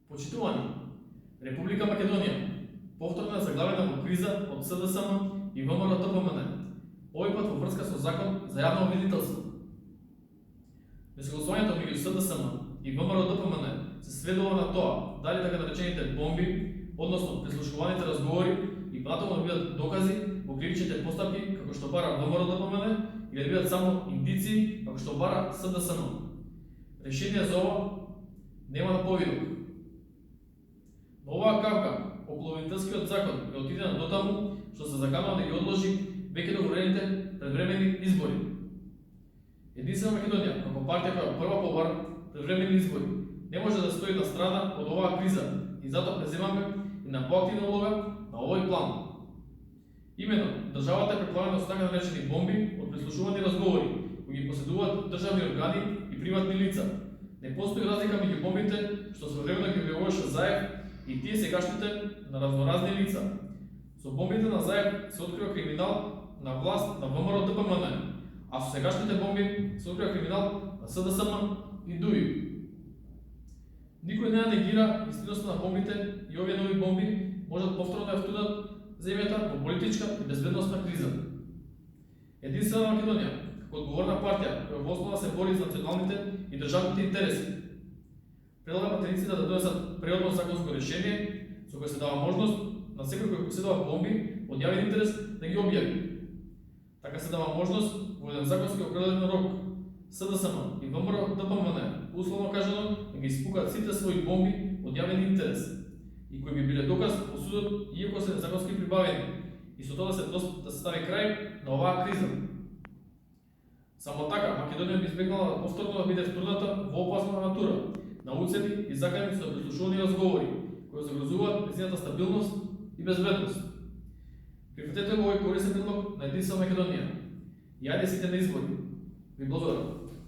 Почитувани, Република Македонија повторно е заглавена во криза од СДСМ и ВМРО-ДПМН, овој пат во врска со закон за јавно обвинителство. Несогласувањето меѓу СДСМ и ВМРО-ДПМН се сведува на тоа дали така наречените бомби, односно прислушкуваните разговори и понатаму да бидат докази во кривичните постапки како што бара ВМРО-ДПМН или да бидат само индиции како што бара СДСМ. Решение за ова нема на повидок. Но оваа кавка околу обвинителскиот закон е отидена дотаму што се заканува да ги одложи веќе договорените предвремени избори. Единствена Македонија, како партија која прва побара предвремени избори, не може да стои на страна од оваа криза и затоа преземаме и на поактивна улога на овој план. Имено, државата е преплавена со така наречени бомби од прислушувани разговори кои ги поседуваат државни органи и приватни лица. Не постои разлика меѓу бомбите што своевремено ги објавуваше Заев и тие сегашните на разноразни лица. Со бомбите на Заев се открива криминал на власт на ВМРО-ДПМН, а со сегашните бомби се открива криминал на СДСМ и ДУИ. Никој не негира истиноста на бомбите и овие нови бомби можат повторно да втудат земјата во политичка и безбедносна криза. Единствена Македонија, како одговорна партија која во основа се бори за националните и државните интереси, предлага пратениците да донесат преводно законско решение со кое се дава можност на секој кој поседува бомби од јавен интерес да ги објави. Така се дава можност во еден законски определен рок СДСМ и ВМРО-ДПМН, условно кажано, да ги испукаат сите своји бомби од јавен интерес и кои би биле доказ во судот иако се незаконски прибавени и со тоа да се стави крај на оваа криза. Само така Македонија би избегнала да повторно да биде втурната во опасна авантура на уцени и закани со прислушувани разговори кои загрозуваат нејзината стабилност и безбедност. Прифатете го овој корисен предлог на Единствена Македонија и ајде сите на избори. Ви благодарам.